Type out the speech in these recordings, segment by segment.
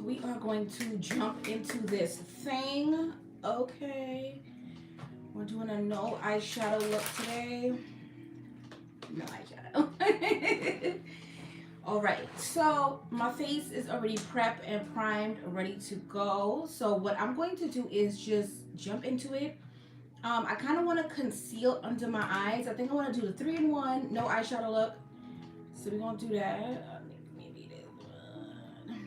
we are going to jump into this thing. Okay. We're doing a no eyeshadow look today. No eyeshadow. All right, so my face is already prepped and primed, ready to go. So what I'm going to do is just jump into it. I kind of want to conceal under my eyes. I think I want to do the 3-in-1 no eyeshadow look. So we're going to do that. Maybe this one.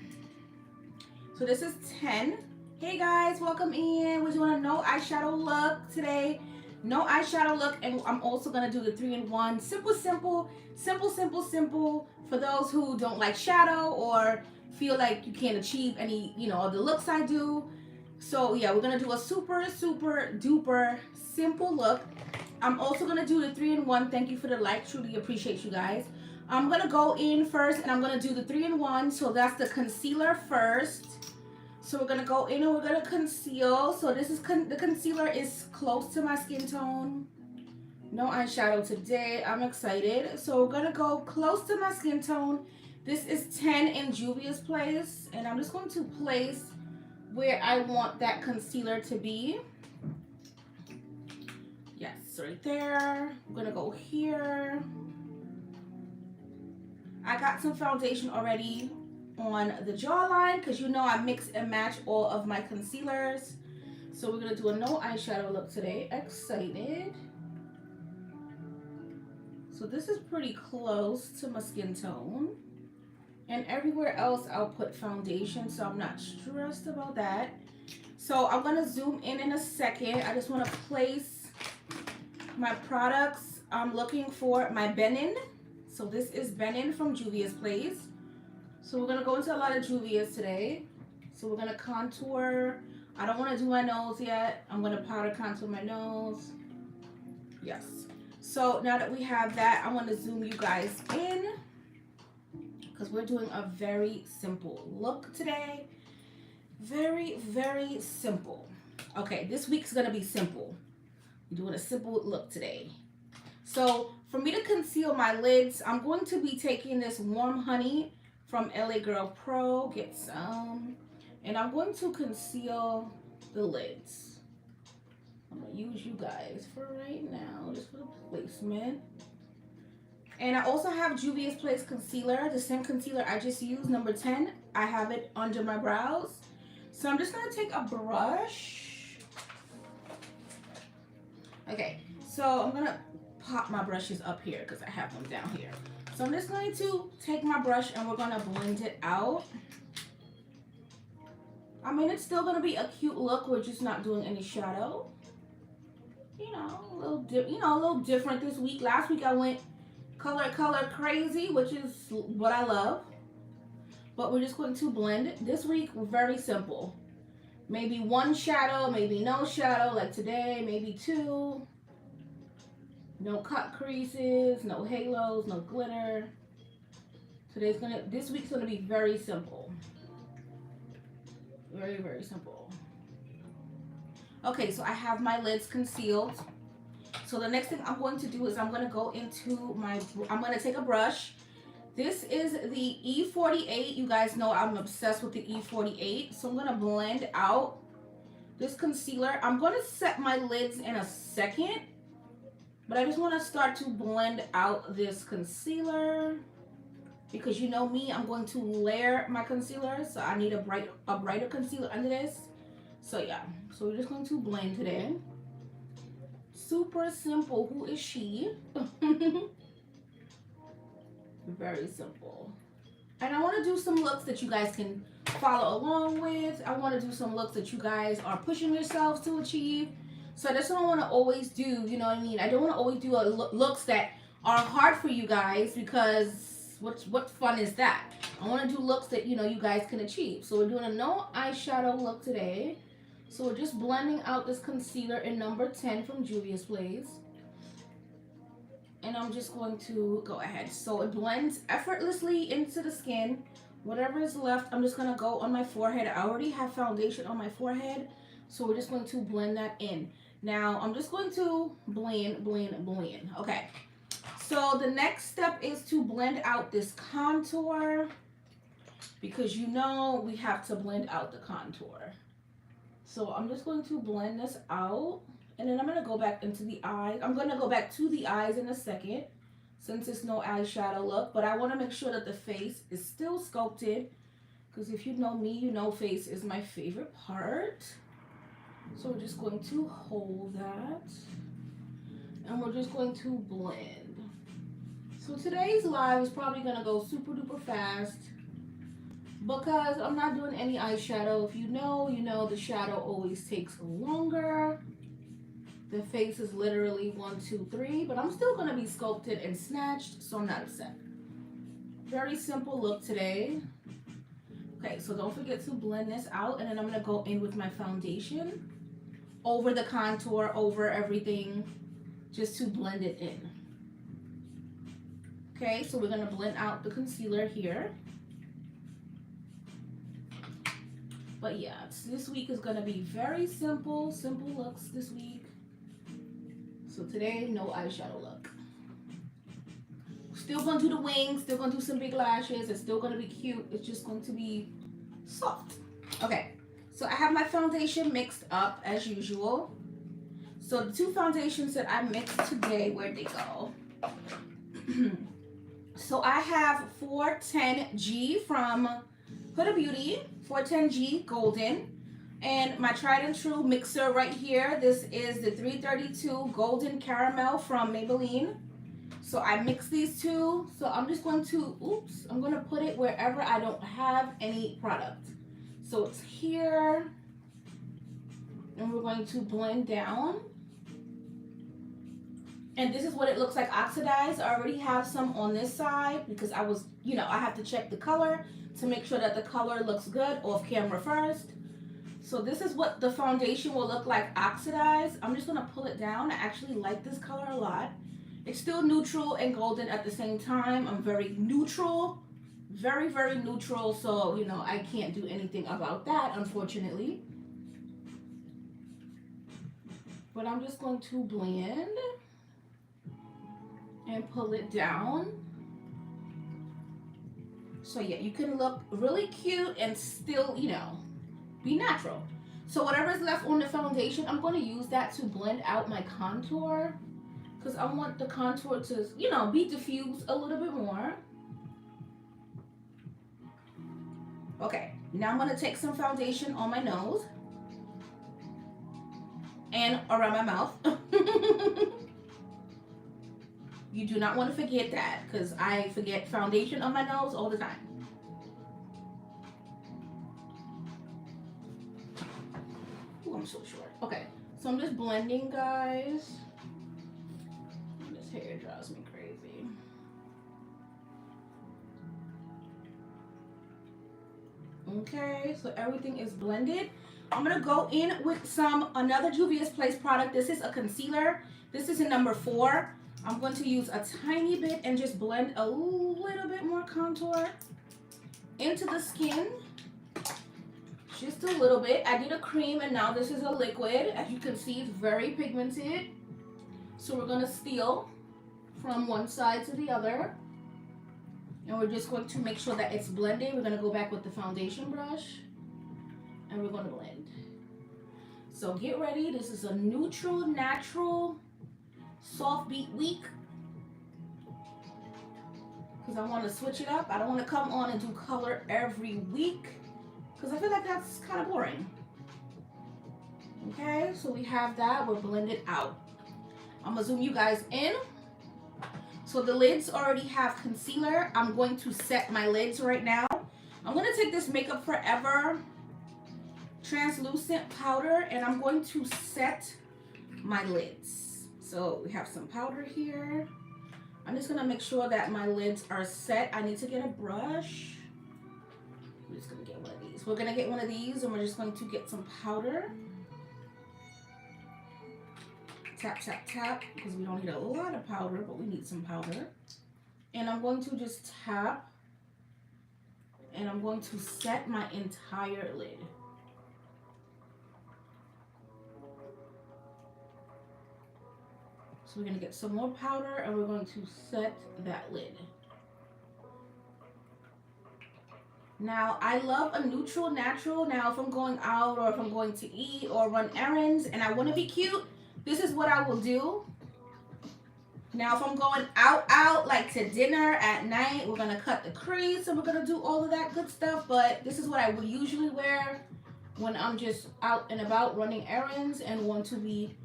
So this is 10. Hey guys, welcome in. We're doing a no eyeshadow look today. No eyeshadow look, and I'm also gonna do the 3-in-1. Simple. For those who don't like shadow or feel like you can't achieve any, of the looks I do. So yeah, we're gonna do a super duper simple look. I'm also gonna do the 3-in-1. Thank you for the like, truly appreciate you guys. I'm gonna go in first and I'm gonna do the 3-in-1. So that's the concealer first. So we're gonna go in and we're gonna conceal. So this is the concealer is close to my skin tone. No eyeshadow today. I'm excited. So we're gonna go close to my skin tone. This is 10 in Juvia's Place, and I'm just going to place where I want that concealer to be. Yes, right there. I'm gonna go here. I got some foundation already on the jawline because I mix and match all of my concealers. So we're gonna do a no eyeshadow look today. Excited. So this is pretty close to my skin tone, and everywhere else I'll put foundation, so I'm not stressed about that. So I'm gonna zoom in a second. I just want to place my products. I'm looking for my Benin. So this is Benin from Juvia's Place. So we're going to go into a lot of Juvia's today. So we're going to contour. I don't want to do my nose yet. I'm going to powder contour my nose. Yes. So now that we have that, I want to zoom you guys in because we're doing a very simple look today. Very simple. Okay, this week's going to be simple. We're doing a simple look today. So for me to conceal my lids, I'm going to be taking this Warm Honey from LA Girl Pro. Get some. And I'm going to conceal the lids. I'm going to use you guys for right now, just for the placement. And I also have Juvia's Place concealer, the same concealer I just used, number 10. I have it under my brows. So I'm just going to take a brush. Okay, so I'm going to pop my brushes up here because I have them down here. So I'm just going to take my brush and we're going to blend it out. I mean, it's still going to be a cute look. We're just not doing any shadow. A little different this week. Last week I went color crazy, which is what I love. But we're just going to blend it. This week, very simple. Maybe one shadow, maybe no shadow, like today, maybe two. No cut creases, no halos, no glitter. This week's gonna be very simple. Very simple. Okay, so I have my lids concealed. So the next thing I'm going to do is I'm gonna take a brush. This is the E48. You guys know I'm obsessed with the E48. So I'm gonna blend out this concealer. I'm gonna set my lids in a second, but I just want to start to blend out this concealer because you know me, I'm going to layer my concealer, so I need a brighter concealer under this. So yeah, so we're just going to blend today. Super simple. Who is she? Very simple. And I want to do some looks that you guys can follow along with. I want to do some looks that you guys are pushing yourselves to achieve. So that's what I want to always do, you know what I mean? I don't want to always do looks that are hard for you guys because what fun is that? I want to do looks that, you guys can achieve. So we're doing a no eyeshadow look today. So we're just blending out this concealer in number 10 from Juvia's Place. And I'm just going to go ahead. So it blends effortlessly into the skin. Whatever is left, I'm just going to go on my forehead. I already have foundation on my forehead. So we're just going to blend that in. Now, I'm just going to blend. Okay. So the next step is to blend out this contour. because you know we have to blend out the contour. So I'm just going to blend this out, and then I'm going to go back into the eyes. I'm going to go back to the eyes in a second since it's no eyeshadow look, but I want to make sure that the face is still sculpted, because if you know me, you know face is my favorite part. So we're just going to hold that, and we're just going to blend. So today's live is probably going to go super duper fast because I'm not doing any eyeshadow. If you know, you know the shadow always takes longer. The face is literally 1, 2, 3, but I'm still going to be sculpted and snatched, so I'm not upset. Very simple look today. Okay, so don't forget to blend this out, and then I'm going to go in with my foundation over the contour, over everything, just to blend it in. Okay, so we're going to blend out the concealer here. But yeah, this week is going to be very simple looks this week. So today, no eyeshadow look. Still going to do the wings, still going to do some big lashes. It's still going to be cute. It's just going to be soft. Okay, so I have my foundation mixed up as usual. So the two foundations that I mixed today, where'd they go? So I have 410G from Huda Beauty, 410G Golden, and my tried and true mixer right here. This is the 332 Golden Caramel from Maybelline. So I mix these two. So I'm just going to, I'm going to put it wherever I don't have any product. So it's here, and we're going to blend down. And this is what it looks like oxidized. I already have some on this side because I was, I have to check the color to make sure that the color looks good off camera first. So this is what the foundation will look like oxidized. I'm just gonna pull it down. I actually like this color a lot. It's still neutral and golden at the same time. I'm very neutral, very, very neutral. So, I can't do anything about that, unfortunately. But I'm just going to blend and pull it down. So yeah, you can look really cute and still, be natural. So whatever's left on the foundation, I'm going to use that to blend out my contour, because I want the contour to, be diffused a little bit more. Okay, now I'm going to take some foundation on my nose and around my mouth. You do not want to forget that, because I forget foundation on my nose all the time. Ooh, I'm so short. Okay, so I'm just blending, guys. This hair drives me crazy. Okay, so everything is blended. I'm going to go in with another Juvia's Place product. This is a concealer. This is in number 4. I'm going to use a tiny bit and just blend a little bit more contour into the skin. Just a little bit. I did a cream and now this is a liquid. As you can see, it's very pigmented. So we're going to steal from one side to the other. And we're just going to make sure that it's blended. We're going to go back with the foundation brush. And we're going to blend. So get ready. This is a neutral, natural, soft beat week, because I want to switch it up. I don't want to come on and do color every week, because I feel like that's kind of boring. Okay, so we have that. We're blended out. I'm going to zoom you guys in. So the lids already have concealer. I'm going to set my lids right now. I'm going to take this Makeup Forever translucent powder, and I'm going to set my lids. So we have some powder here. I'm just gonna make sure that my lids are set. I need to get a brush. I'm just gonna get one of these. We're gonna get one of these, and we're just going to get some powder. Tap, tap, tap, because we don't need a lot of powder, but we need some powder. And I'm going to just tap, and I'm going to set my entire lid. So we're going to get some more powder, and we're going to set that lid. Now, I love a neutral natural. Now, if I'm going out or if I'm going to eat or run errands and I want to be cute, this is what I will do. Now, if I'm going out like to dinner at night, we're going to cut the crease and we're going to do all of that good stuff. But this is what I would usually wear when I'm just out and about running errands and want to be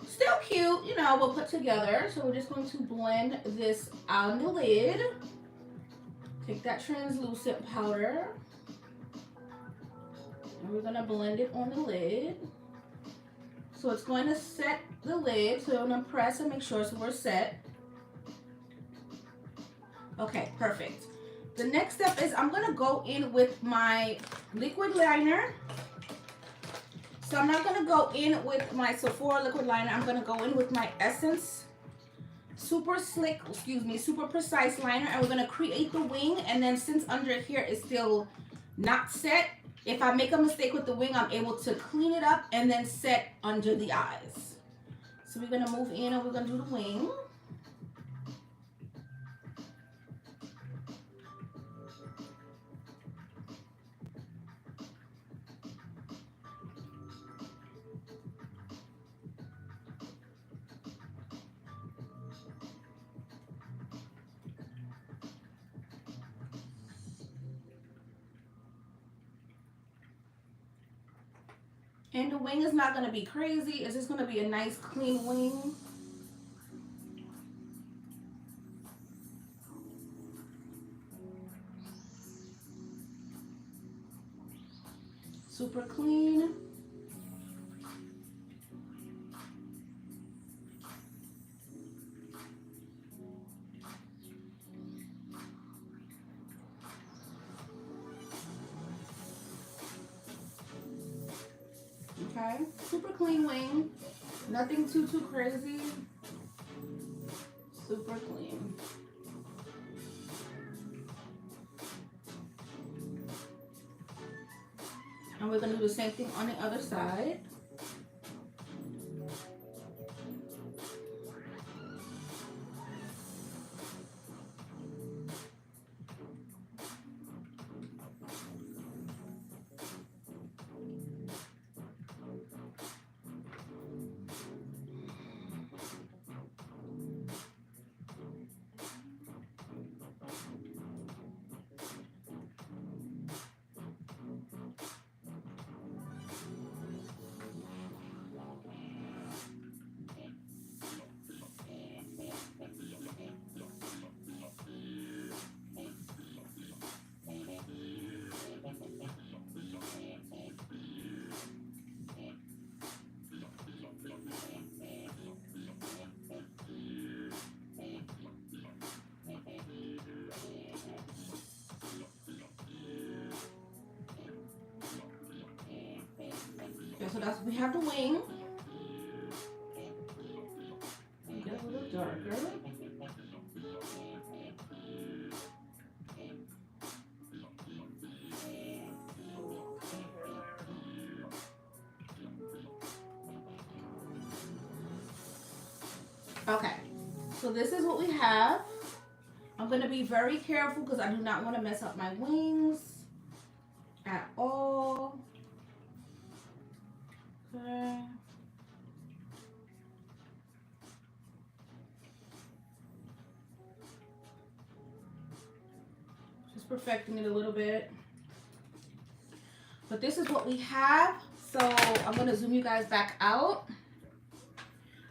still cute, you know, but put together. So we're just going to blend this on the lid. Take that translucent powder and we're going to blend it on the lid. So it's going to set the lid. So I'm going to press and make sure so we're set. Okay, perfect. The next step is I'm going to go in with my liquid liner. So I'm not going to go in with my Sephora liquid liner. I'm going to go in with my Essence Super Precise liner. And we're going to create the wing. And then since under here is still not set, if I make a mistake with the wing, I'm able to clean it up and then set under the eyes. So we're going to move in and we're going to do the wing. And the wing is not going to be crazy. It's just going to be a nice clean wing. Super clean. Okay, super clean wing. Nothing too crazy. Super clean. And we're going to do the same thing on the other side. Okay, so that's, we have the wing. Get a little darker. Okay, so this is what we have. I'm going to be very careful because I do not want to mess up my wings at all. Okay. Just perfecting it a little bit. But this is what we have. So I'm going to zoom you guys back out.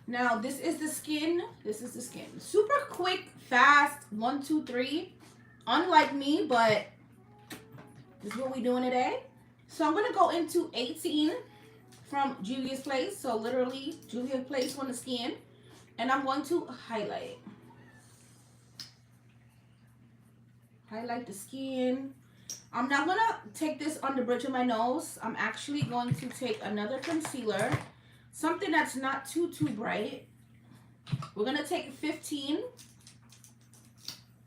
Now, this is the skin. This is the skin. Super quick, fast, 1, 2, 3. Unlike me, but this is what we're doing today. So I'm going to go into 18 from Juvia's Place. So literally, Juvia's Place on the skin. And I'm going to highlight. Highlight the skin. I'm not going to take this on the bridge of my nose. I'm actually going to take another concealer. Something that's not too bright. We're going to take 15.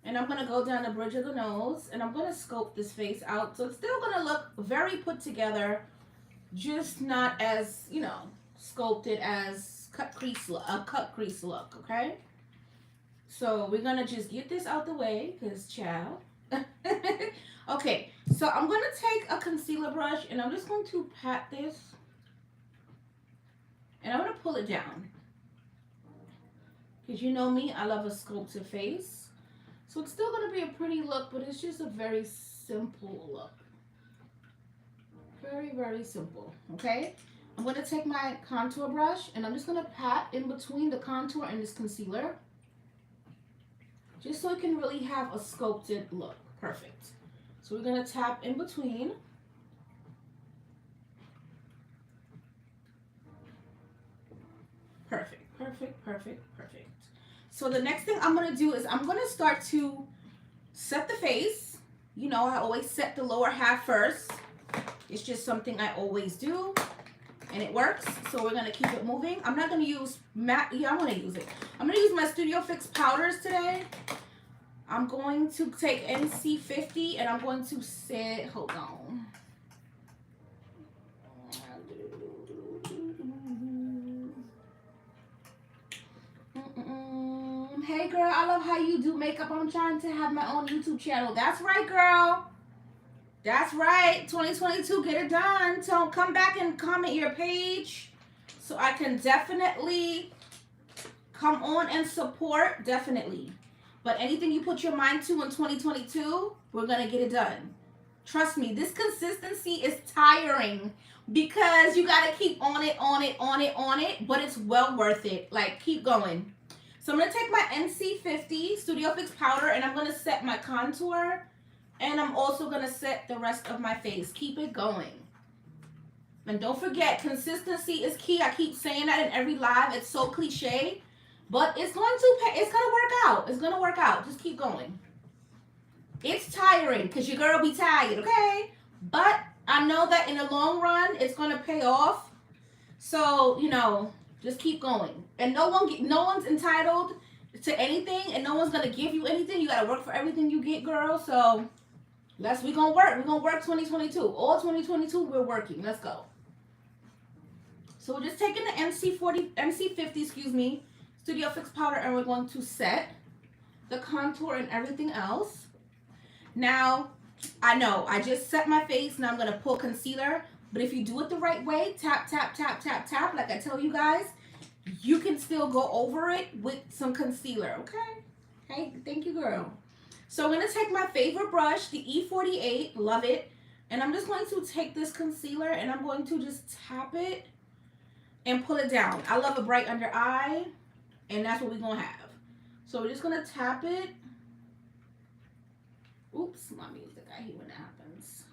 And I'm going to go down the bridge of the nose. And I'm going to sculpt this face out. So it's still going to look very put together. Just not as, you know, sculpted as a cut crease look, okay? So we're going to just get this out the way. Because, child, Okay, so I'm going to take a concealer brush and I'm just going to pat this and I'm going to pull it down. Because you know me, I love a sculpted face. So it's still going to be a pretty look, but it's just a very simple look. Very, very simple, okay? I'm going to take my contour brush and I'm just going to pat in between the contour and this concealer. Just so it can really have a sculpted look. Perfect. So we're going to tap in between. Perfect, perfect, perfect, perfect. So the next thing I'm going to do is I'm going to start to set the face. You know, I always set the lower half first. It's just something I always do. And it works. So we're going to keep it moving. I'm not going to use matte. Yeah, I'm going to use it. I'm going to use my Studio Fix powders today. I'm going to take NC50 and I'm going to set, hold on. Hey girl, I love how you do makeup. I'm trying to have my own YouTube channel. That's right, girl. That's right. 2022, get it done. So come back and comment your page so I can definitely come on and support. Definitely. But anything you put your mind to in 2022, we're going to get it done. Trust me, this consistency is tiring because you got to keep on it, but it's well worth it. Like, keep going. So I'm going to take my NC50 Studio Fix powder and I'm going to set my contour. And I'm also going to set the rest of my face. Keep it going. And don't forget, consistency is key. I keep saying that in every live. It's so cliche. But it's going to work out. It's going to work out. Just keep going. It's tiring because your girl be tired, okay? But I know that in the long run, it's going to pay off. So, you know, just keep going. And no one's entitled to anything. And no one's going to give you anything. You got to work for everything you get, girl. So we're going to work. We're going to work 2022. All 2022, we're working. Let's go. So we're just taking the NC50, Studio Fix powder, and we're going to set the contour and everything else. Now, I know I just set my face. Now I'm going to pull concealer. But if you do it the right way, tap, tap, tap, tap, tap, like I tell you guys, you can still go over it with some concealer, okay? Hey, thank you, girl. So I'm going to take my favorite brush, the E48, love it. And I'm just going to take this concealer and I'm going to just tap it and pull it down. I love a bright under eye, and that's what we're going to have. So we're just going to tap it. Oops, my music, I hate when that happens.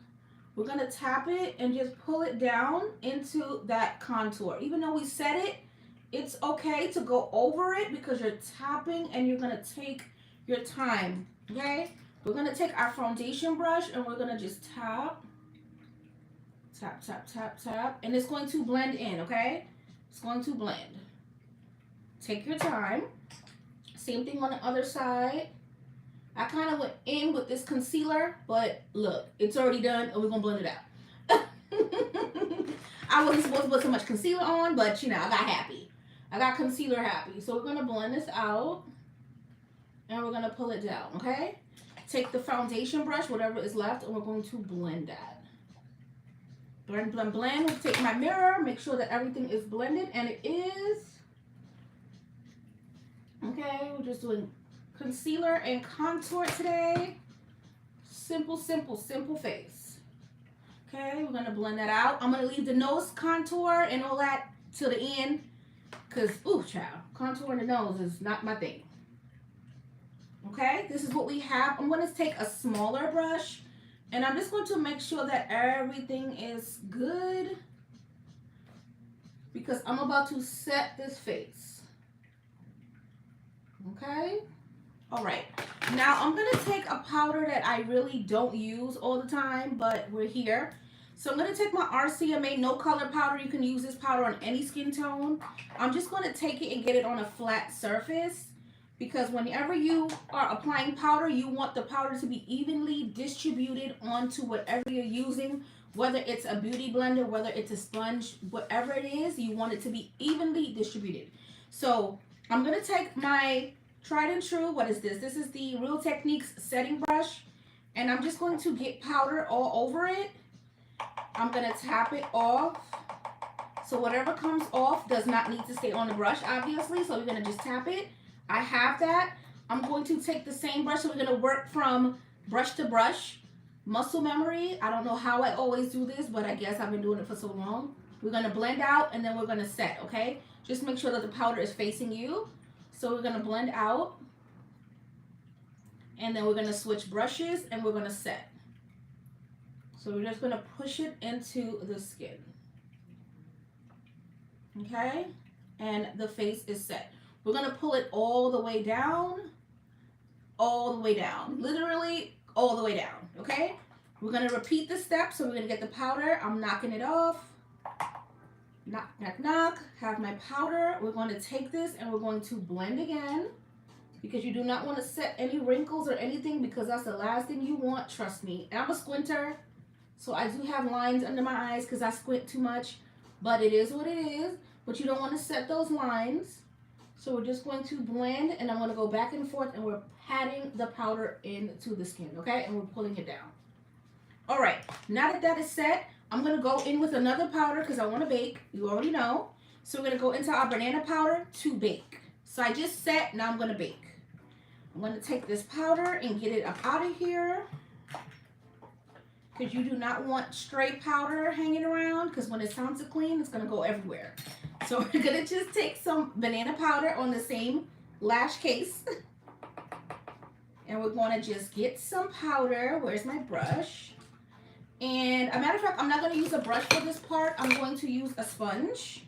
We're going to tap it and just pull it down into that contour. Even though we set it, it's okay to go over it because you're tapping and you're going to take your time, okay? We're going to take our foundation brush and we're going to just tap, tap, tap, tap, tap, and it's going to blend in, okay? It's going to blend. Take your time. Same thing on the other side. I kind of went in with this concealer, but look, it's already done and we're going to blend it out. I wasn't supposed to put so much concealer on, but you know, I got happy. I got concealer happy. So we're going to blend this out and we're going to pull it down, okay? Take the foundation brush, whatever is left, and we're going to blend that. Blend, blend, blend. We'll take my mirror, make sure that everything is blended, and it is. Okay, we're just doing concealer and contour today. Simple, simple, simple face. Okay, we're going to blend that out. I'm going to leave the nose contour and all that till the end because, ooh, child, contour in the nose is not my thing. Okay, this is what we have. I'm going to take a smaller brush and I'm just going to make sure that everything is good because I'm about to set this face. Okay. All right. Now I'm going to take a powder that I really don't use all the time, but we're here. So I'm going to take my RCMA No Color powder. You can use this powder on any skin tone. I'm just going to take it and get it on a flat surface because whenever you are applying powder, you want the powder to be evenly distributed onto whatever you're using, whether it's a beauty blender, whether it's a sponge, whatever it is, you want it to be evenly distributed. So I'm going to take my tried and true, what is this? This is the Real Techniques setting brush. And I'm just going to get powder all over it. I'm going to tap it off. So whatever comes off does not need to stay on the brush, obviously. So we're going to just tap it. I have that. I'm going to take the same brush. So we're going to work from brush to brush. Muscle memory. I don't know how I always do this, but I guess I've been doing it for so long. We're going to blend out and then we're going to set, okay? Just make sure that the powder is facing you. So we're going to blend out. And then we're going to switch brushes and we're going to set. So we're just going to push it into the skin. Okay? And the face is set. We're going to pull it all the way down. All the way down. Literally all the way down. Okay? We're going to repeat the steps. So we're going to get the powder. I'm knocking it off. Knock, knock, knock. Have my powder. We're going to take this and we're going to blend again. Because you do not want to set any wrinkles or anything, because that's the last thing you want, trust me. And I'm a squinter, so I do have lines under my eyes because I squint too much. But it is what it is. But you don't want to set those lines. So we're just going to blend, and I'm going to go back and forth, and we're patting the powder into the skin, okay? And we're pulling it down. All right, now that that is set, I'm going to go in with another powder because I want to bake. You already know. So we're going to go into our banana powder to bake. So I just set, now I'm going to bake. I'm going to take this powder and get it up out of here, because you do not want stray powder hanging around, because when it's time to clean, it's going to go everywhere. So we're going to just take some banana powder on the same lash case, and we're going to just get some powder. Where's my brush? And a matter of fact, I'm not going to use a brush for this part. I'm going to use a sponge.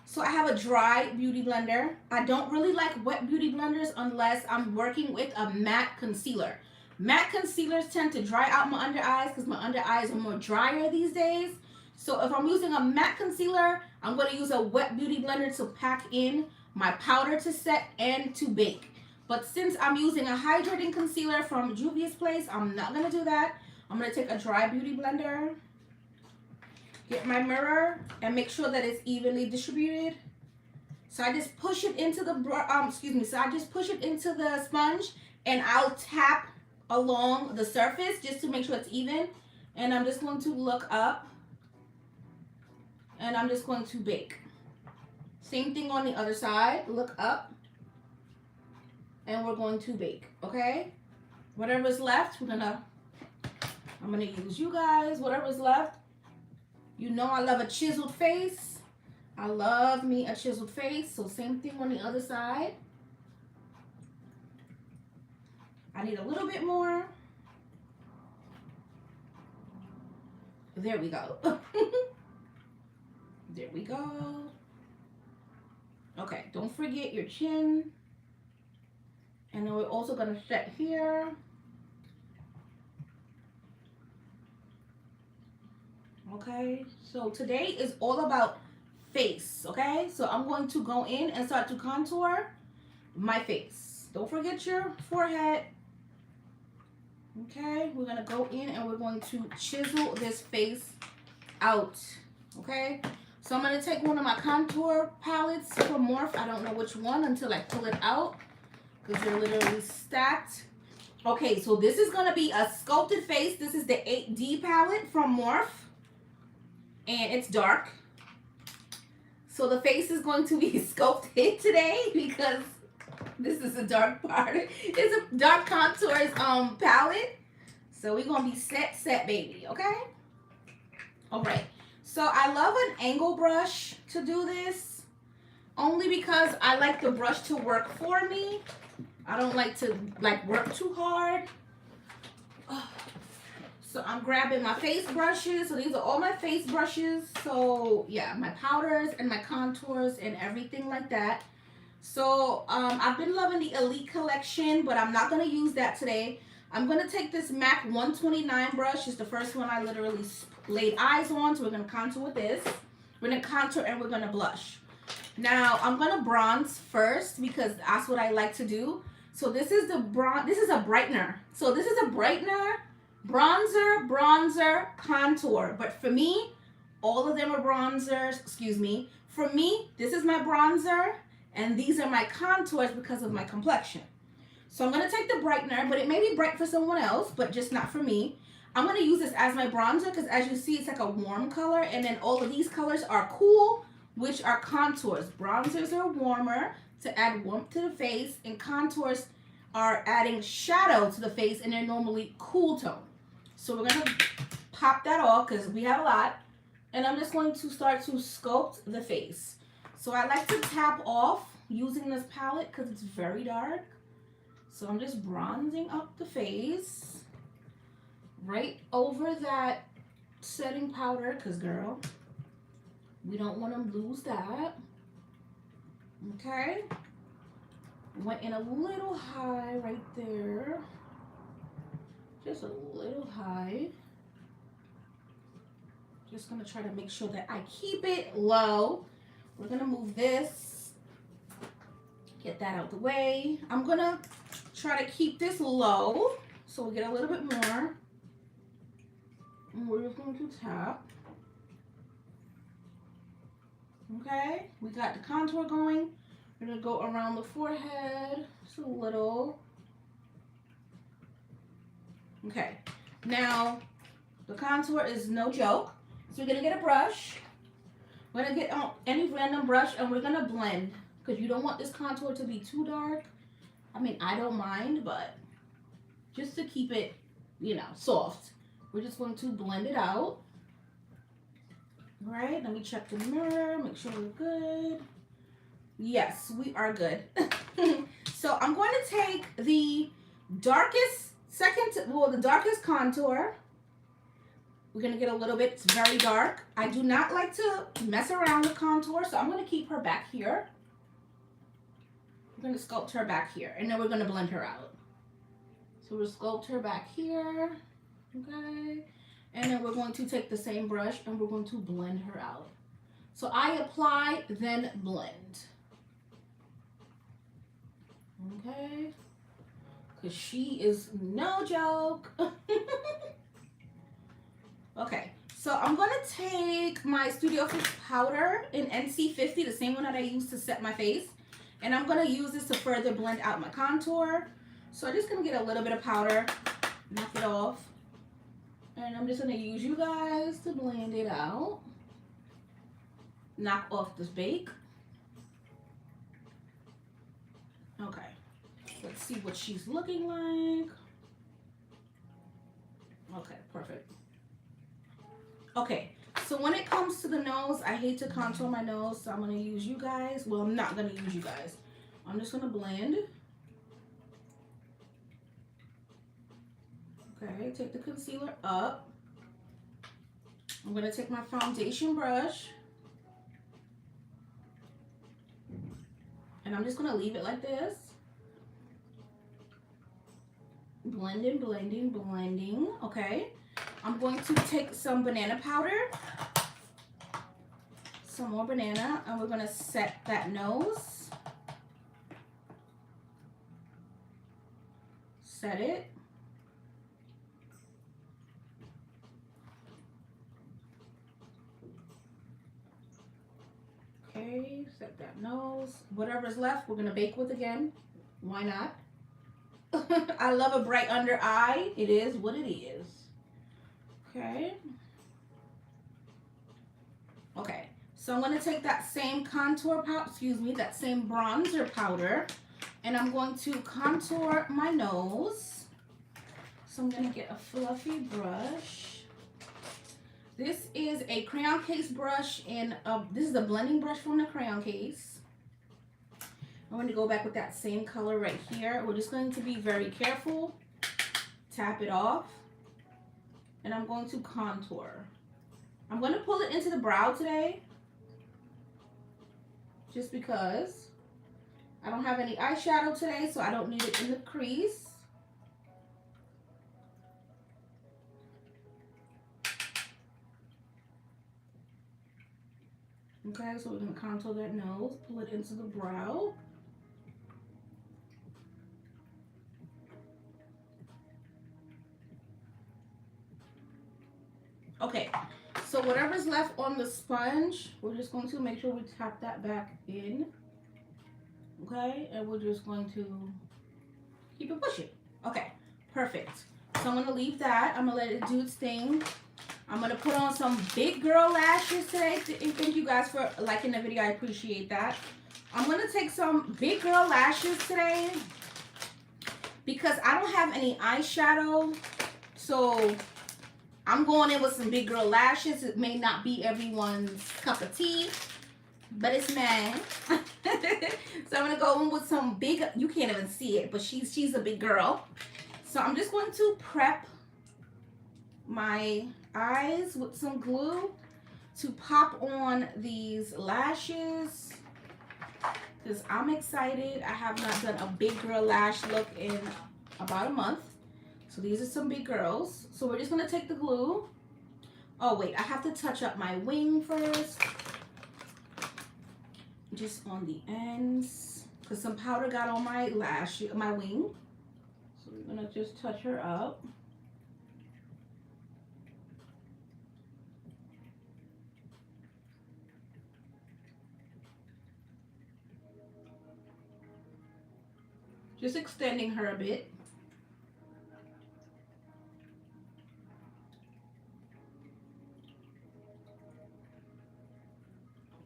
So I have a dry beauty blender. I don't really like wet beauty blenders unless I'm working with a matte concealer. Matte concealers tend to dry out my under eyes because my under eyes are more drier these days. So if I'm using a matte concealer, I'm going to use a wet beauty blender to pack in my powder to set and to bake. But since I'm using a hydrating concealer from Juvia's Place, I'm not going to do that. I'm going to take a dry beauty blender. Get my mirror and make sure that it's evenly distributed. So I just push it into the So I just push it into the sponge, and I'll tap along the surface just to make sure it's even. And I'm just going to look up, and I'm just going to bake. Same thing on the other side. Look up, and we're going to bake. Okay. Whatever's left, I'm gonna use you guys. Whatever's left. You know I love a chiseled face. I love me a chiseled face. So same thing on the other side. I need a little bit more. There we go. There we go. Okay, don't forget your chin. And then we're also going to set here. Okay, so today is all about face, okay? So I'm going to go in and start to contour my face. Don't forget your forehead. Okay, we're going to go in and we're going to chisel this face out, okay? So I'm going to take one of my contour palettes from Morphe. I don't know which one until I pull it out, because they're literally stacked. Okay, so this is going to be a sculpted face. This is the 8D palette from Morphe. And it's dark. So the face is going to be sculpted today because this is a dark part. It's a dark contours palette. So we're going to be set, baby. Okay? All right. So I love an angle brush to do this. Only because I like the brush to work for me. I don't like to work too hard. So I'm grabbing my face brushes. So these are all my face brushes. So yeah, my powders and my contours and everything like that. So I've been loving the Elite collection, but I'm not going to use that today. I'm going to take this MAC 129 brush. It's the first one I literally laid eyes on. So we're going to contour with this. We're going to contour and we're going to blush. Now I'm going to bronze first because that's what I like to do. So this is the bronze. This is a brightener. So this is a brightener. Bronzer, contour. But for me, all of them are bronzers. Excuse me. For me, this is my bronzer, and these are my contours because of my complexion. So I'm going to take the brightener, but it may be bright for someone else, but just not for me. I'm going to use this as my bronzer because as you see, it's like a warm color. And then all of these colors are cool, which are contours. Bronzers are warmer to add warmth to the face, and contours are adding shadow to the face, and they're normally cool tone. So we're going to pop that off because we have a lot. And I'm just going to start to sculpt the face. So I like to tap off using this palette because it's very dark. So I'm just bronzing up the face right over that setting powder because, girl, we don't want to lose that. Okay. Went in a little high right there. Just a little high. Just going to try to make sure that I keep it low. We're going to move this. Get that out the way. I'm going to try to keep this low so we get a little bit more. And we're just going to tap. Okay, we got the contour going. We're going to go around the forehead just a little. Okay, now the contour is no joke. So we're going to get a brush. We're going to get any random brush and we're going to blend because you don't want this contour to be too dark. I mean, I don't mind, but just to keep it, you know, soft, we're just going to blend it out. All right, let me check the mirror, make sure we're good. Yes, we are good. So I'm going to take the darkest the darkest contour. We're going to get a little bit, it's very dark. I do not like to mess around with contour, so I'm going to keep her back here. We're going to sculpt her back here, and then we're going to blend her out. So we'll sculpt her back here, okay? And then we're going to take the same brush, and we're going to blend her out. So I apply, then blend. Okay? Because she is no joke. Okay, so I'm going to take my Studio Fix powder in NC50, the same one that I used to set my face. And I'm going to use this to further blend out my contour. So I'm just going to get a little bit of powder, knock it off. And I'm just going to use you guys to blend it out. Knock off this bake. Okay, let's see what she's looking like. Okay, perfect. Okay, so when it comes to the nose, I hate to contour my nose, so I'm going to use you guys. Well, I'm not going to use you guys. I'm just going to blend. Okay, take the concealer up. I'm going to take my foundation brush. And I'm just going to leave it like this. Blending, blending, blending. Okay. I'm going to take some banana powder, some more banana, and we're going to set that nose. Set it. Okay, set that nose. Whatever's left, we're going to bake with again. Why not? I love a bright under eye. It is what it is. Okay. Okay, so I'm going to take that same contour powder, that same bronzer powder, and I'm going to contour my nose. So I'm going to get a fluffy brush. This is a crayon case brush, and this is a blending brush from the crayon case. I'm going to go back with that same color right here. We're just going to be very careful. Tap it off. And I'm going to contour. I'm going to pull it into the brow today. Just because I don't have any eyeshadow today, so I don't need it in the crease. Okay, so we're going to contour that nose, pull it into the brow. Okay, so whatever's left on the sponge, we're just going to make sure we tap that back in. Okay, and we're just going to Keep it pushing. Okay, perfect. So I'm gonna leave that. I'm gonna let it do its thing. I'm gonna put on some big girl lashes today. Thank you guys for liking the video. I appreciate that. I'm gonna take some big girl lashes today because I don't have any eyeshadow. So I'm going in with some big girl lashes. It may not be everyone's cup of tea, but it's mine. So I'm gonna go in with some big, you can't even see it, but she's a big girl. So I'm just going to prep my eyes with some glue to pop on these lashes because I'm excited. I have not done a big girl lash look in about a month. So these are some big girls. So we're just gonna take the glue. Oh wait, I have to touch up my wing first. Just on the ends, because some powder got on my my wing. So we're gonna just touch her up. Just extending her a bit.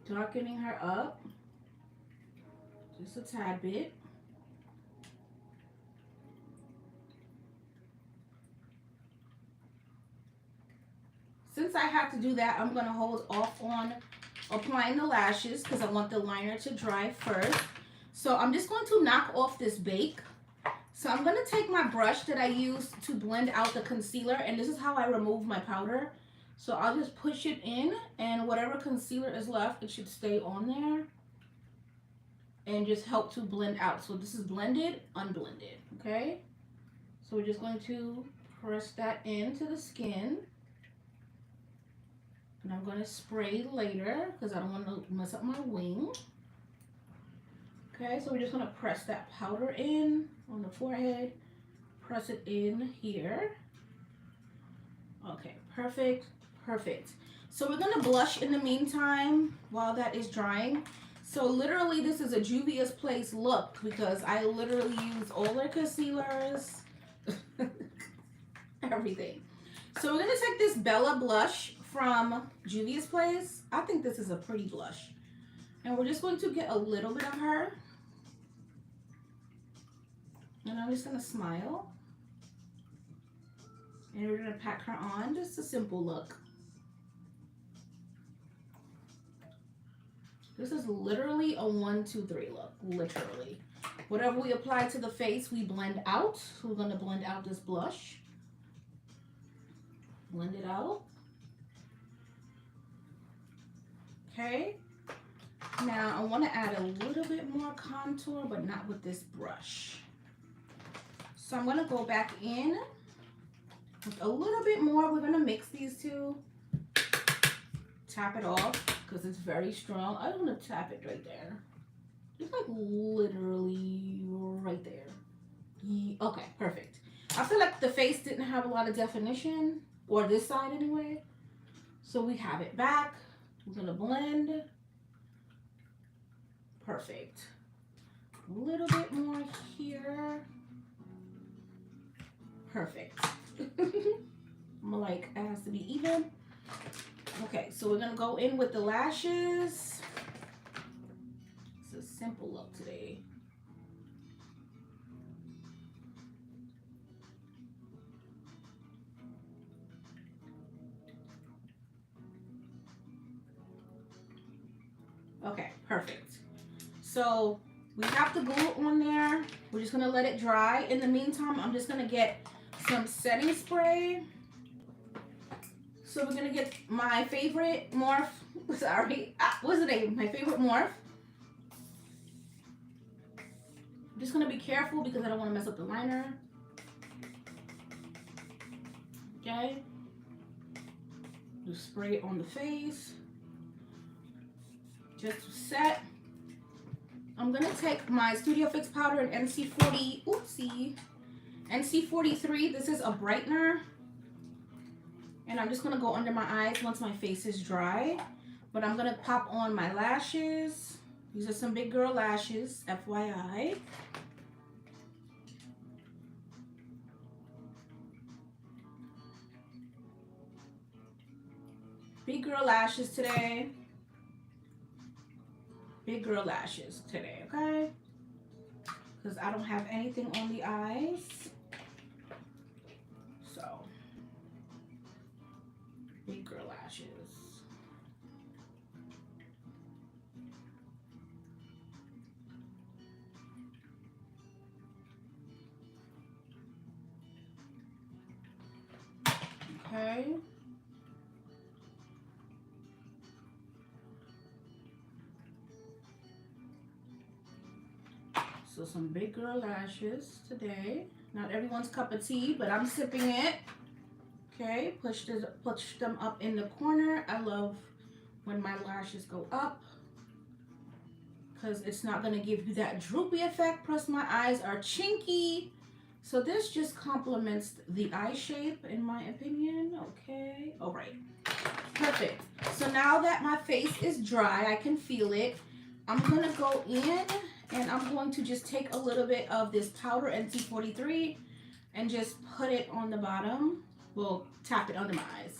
Darkening her up. Just a tad bit. Since I have to do that, I'm going to hold off on applying the lashes because I want the liner to dry first. So I'm just going to knock off this bake. So I'm going to take my brush that I used to blend out the concealer, and this is how I remove my powder. So I'll just push it in, and whatever concealer is left, it should stay on there and just help to blend out. So this is blended, unblended, okay? So we're just going to press that into the skin. And I'm going to spray later because I don't want to mess up my wing. Okay, so we're just going to press that powder in on the forehead. Press it in here. Okay, perfect, perfect. So we're going to blush in the meantime while that is drying. So literally this is a Juvia's Place look because I literally use all their concealers, everything. So we're going to take this Bella blush from Juvia's Place. I think this is a pretty blush. And we're just going to get a little bit of her. And I'm just going to smile. And we're going to pack her on. Just a simple look. This is literally a 1, 2, 3 look. Literally. Whatever we apply to the face, we blend out. So we're going to blend out this blush. Blend it out. Okay. Now I want to add a little bit more contour, but not with this brush. So I'm going to go back in with a little bit more. We're going to mix these two. Tap it off because it's very strong. I don't want to tap it right there. Just like literally right there. Okay, perfect. I feel like the face didn't have a lot of definition, or this side anyway. So we have it back. We're going to blend. Perfect. A little bit more here. Perfect. I'm like, it has to be even. Okay, so we're gonna go in with the lashes. It's a simple look today. Okay, perfect. So we have the glue on there. We're just gonna let it dry. In the meantime, I'm just gonna get some setting spray. So we're gonna get my favorite Morphe. Sorry, what's the name? My favorite Morphe. I'm just gonna be careful because I don't want to mess up the liner. Okay. Just spray it on the face. Just to set. I'm gonna take my Studio Fix powder in NC40. Oopsie. NC43. This is a brightener. And I'm just going to go under my eyes once my face is dry. But I'm going to pop on my lashes. These are some big girl lashes, FYI. Big girl lashes today. Big girl lashes today, okay? Because I don't have anything on the eyes. So, big girl lashes. Okay. So some big girl lashes today. Not everyone's cup of tea, but I'm sipping it. Okay, push them up in the corner. I love when my lashes go up because it's not going to give you that droopy effect. Plus my eyes are chinky. So this just complements the eye shape in my opinion. Okay, all right, perfect. So now that my face is dry, I can feel it. I'm going to go in and I'm going to just take a little bit of this powder NC43 and just put it on the bottom. We'll tap it under my eyes.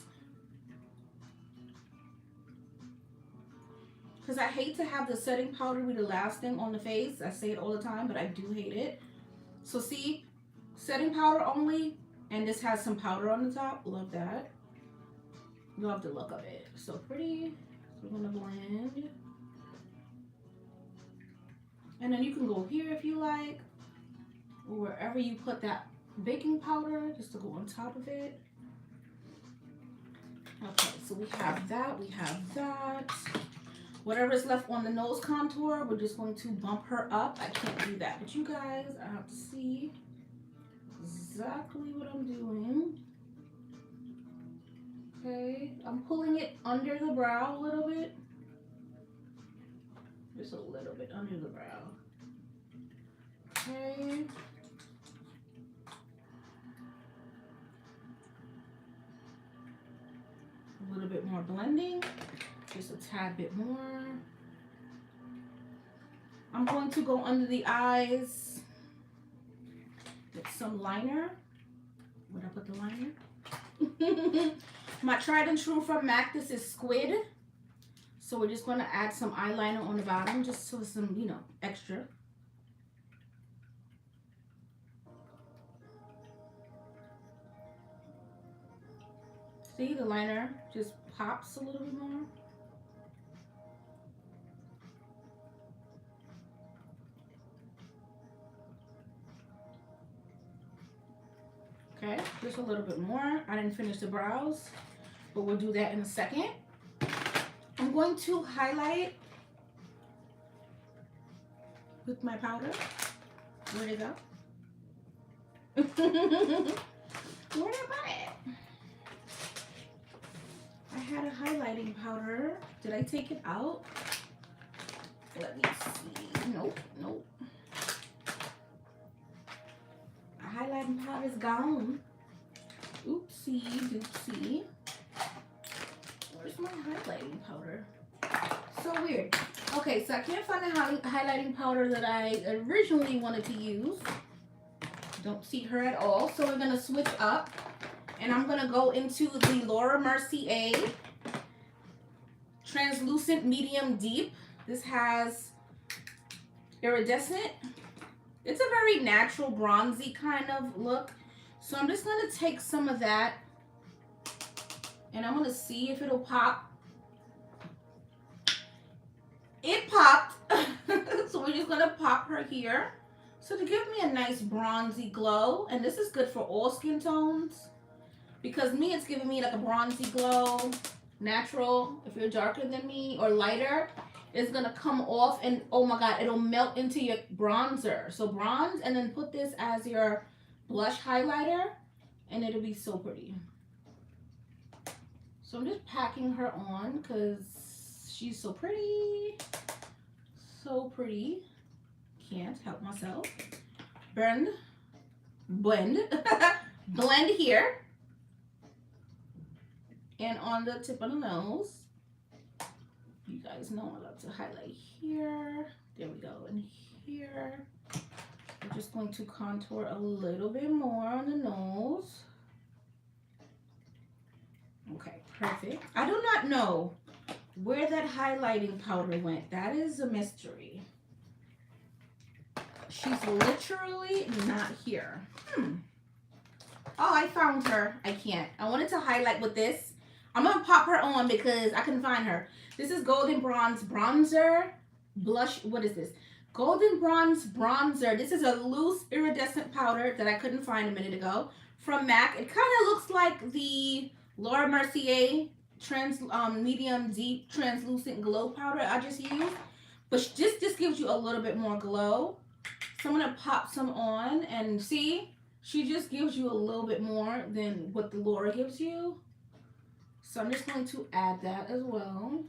Because I hate to have the setting powder be the last thing on the face. I say it all the time, but I do hate it. So see, setting powder only, and this has some powder on the top. Love that. Love the look of it. So pretty. So we're going to blend. And then you can go here if you like, or wherever you put that baking powder, just to go on top of it. Okay, so we have that, we have that. Whatever is left on the nose contour, we're just going to bump her up. I can't do that, but you guys, I have to see exactly what I'm doing. Okay, I'm pulling it under the brow a little bit. Just a little bit under the brow. Okay. A little bit more blending, just a tad bit more. I'm going to go under the eyes with some liner. Where'd I put the liner? My tried and true from MAC, this is Squid. So we're just going to add some eyeliner on the bottom, just so some, you know, extra. See, the liner just pops a little bit more. Okay, just a little bit more. I didn't finish the brows, but we'll do that in a second. I'm going to highlight with my powder. Where'd it go? Where'd I put it? I had a highlighting powder. Did I take it out? Let me see. Nope, nope. My highlighting powder is gone. Oopsie, doopsie. Where's my highlighting powder? So weird. Okay, so I can't find the highlighting powder that I originally wanted to use. Don't see her at all. So we're going to switch up. And I'm going to go into the Laura Mercier Translucent Medium Deep. This has iridescent. It's a very natural bronzy kind of look. So I'm just going to take some of that. And I'm going to see if it'll pop. It popped. So we're just going to pop her here. So to give me a nice bronzy glow. And this is good for all skin tones. Because me, it's giving me like a bronzy glow, natural. If you're darker than me or lighter, it's going to come off and, oh my God, it'll melt into your bronzer. So bronze and then put this as your blush highlighter and it'll be so pretty. So I'm just packing her on because she's so pretty. So pretty. Can't help myself. Blend. Blend here. And on the tip of the nose, you guys know I love to highlight here. There we go, and here. I'm just going to contour a little bit more on the nose. Okay, Perfect. I do not know where that highlighting powder went. That is a mystery. She's literally not here. Oh, I found her. I can't. I wanted to highlight with this. I'm going to pop her on because I couldn't find her. This is Golden Bronze Bronzer. Blush. What is this? Golden Bronze Bronzer. This is a loose iridescent powder that I couldn't find a minute ago from MAC. It kind of looks like the Laura Mercier medium deep translucent glow powder I just used. But this gives you a little bit more glow. So I'm going to pop some on and see. She just gives you a little bit more than what the Laura gives you. So I'm just going to add that as well.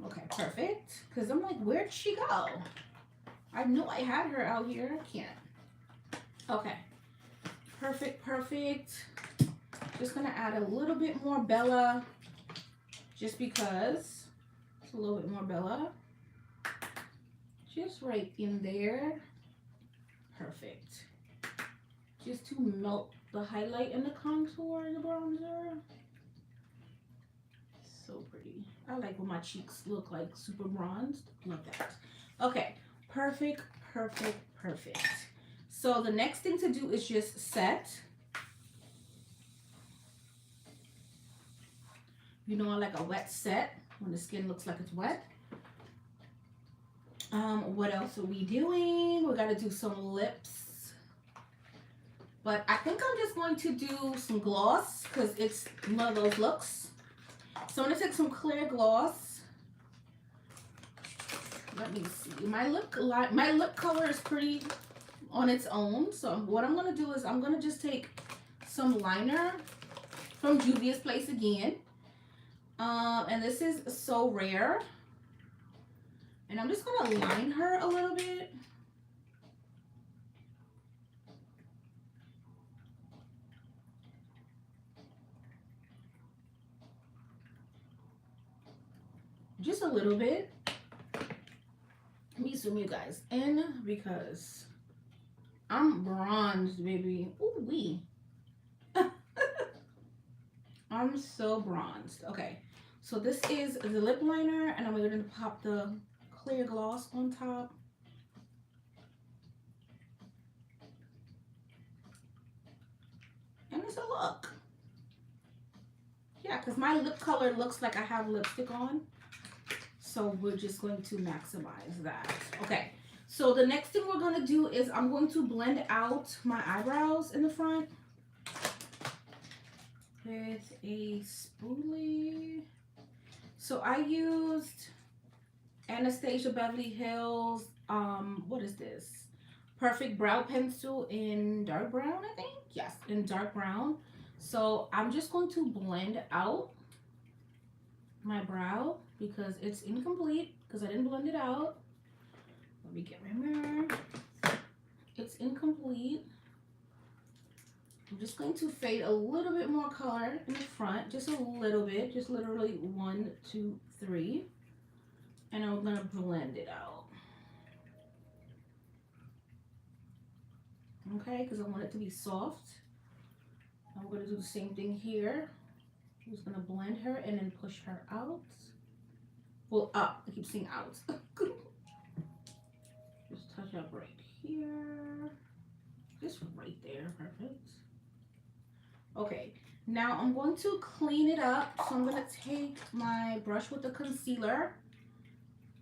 Okay, perfect. Because I'm like, where'd she go? I know I had her out here. I can't. Okay. Perfect, perfect. Just going to add a little bit more Bella. Just because. It's a little bit more Bella. Just right in there. Perfect. Just to melt the highlight and the contour and the bronzer. So pretty. I like when my cheeks look like super bronzed. Love that. Okay. Perfect, perfect, perfect. So the next thing to do is just set. You know I like a wet set when the skin looks like it's wet. What else are we doing? We got to do some lips. But I think I'm just going to do some gloss because it's one of those looks. So I'm going to take some clear gloss. Let me see. My lip color is pretty on its own. So what I'm going to do is I'm going to just take some liner from Juvia's Place again. And this is So Rare. And I'm just going to line her a little bit. Just a little bit. Let me zoom you guys in because I'm bronzed, baby. Ooh wee. I'm so bronzed. Okay. So this is the lip liner and I'm going to pop the clear gloss on top. And it's a look. Yeah, because my lip color looks like I have lipstick on. So we're just going to maximize that. Okay. So the next thing we're going to do is I'm going to blend out my eyebrows in the front with a spoolie. So I used Anastasia Beverly Hills, what is this? Perfect Brow Pencil in dark brown, I think. Yes, in dark brown. So I'm just going to blend out my brow because it's incomplete because I didn't blend it out. Let me get my mirror. It's incomplete. I'm just going to fade a little bit more color in the front, just a little bit, just literally 1, 2, 3. And I'm going to blend it out. Okay, because I want it to be soft. I'm going to do the same thing here. I'm just going to blend her and then push her out. Well, up. I keep saying out. Just touch up right here. Just right there. Perfect. Okay, now I'm going to clean it up. So I'm going to take my brush with the concealer.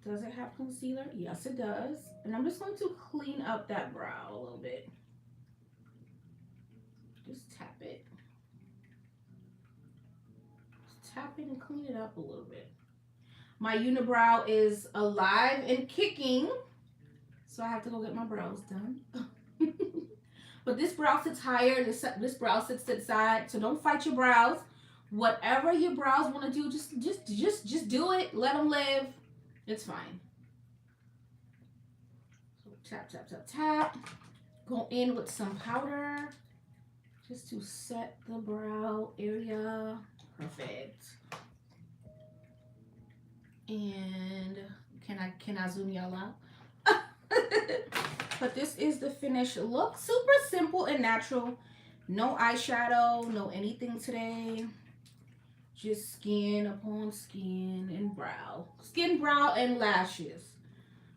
Does it have concealer? Yes, it does. And I'm just going to clean up that brow a little bit. Just tap it. Just tap it and clean it up a little bit. My unibrow is alive and kicking. So I have to go get my brows done. But this brow sits higher. This brow sits to the side. So don't fight your brows. Whatever your brows want to do, just do it. Let them live. It's fine. So tap, tap, tap, tap. Go in with some powder just to set the brow area. Perfect. And can I zoom y'all out? But this is the finished look. Super simple and natural. No eyeshadow, no anything today. Just skin upon skin and brow. Skin, brow, and lashes.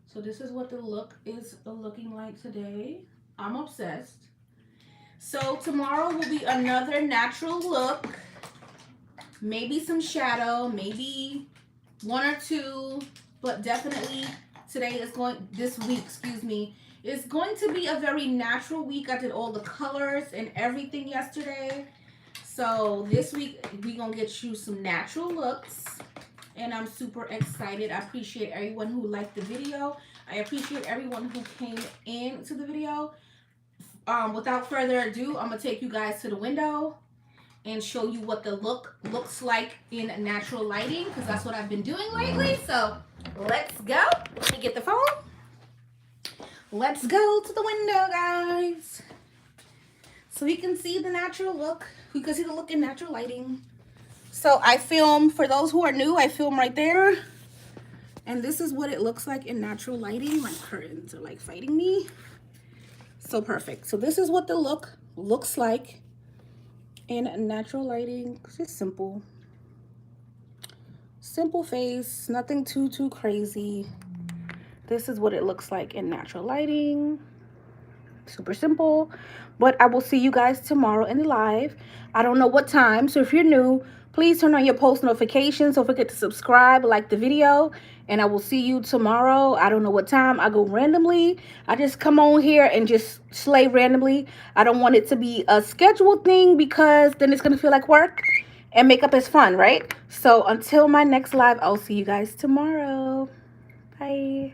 So this is what the look is looking like today. I'm obsessed. So tomorrow will be another natural look. Maybe some shadow, maybe one or two, but definitely this week, excuse me, is going to be a very natural week. I did all the colors and everything yesterday. So this week we gonna get you some natural looks, and I'm super excited. I appreciate everyone who liked the video. I appreciate everyone who came into the video. Without further ado, I'm gonna take you guys to the window and show you what the look looks like in natural lighting, because that's what I've been doing lately. So let's go. Let me get the phone. Let's go to the window, guys, so you can see the natural look. You can see the look in natural lighting. So I film, for those who are new, I film right there. And this is what it looks like in natural lighting. My curtains are like fighting me. So perfect. So this is what the look looks like in natural lighting. It's just simple. Simple face, nothing too crazy. This is what it looks like in natural lighting. Super simple. But I will see you guys tomorrow in the live. I don't know what time, so if you're new, please turn on your post notifications. Don't forget to subscribe, like the video, and I will see you tomorrow. I don't know what time. I go randomly. I just come on here and just slay randomly. I don't want it to be a scheduled thing, because then it's going to feel like work, and makeup is fun, right? So until my next live, I'll see you guys tomorrow. Bye.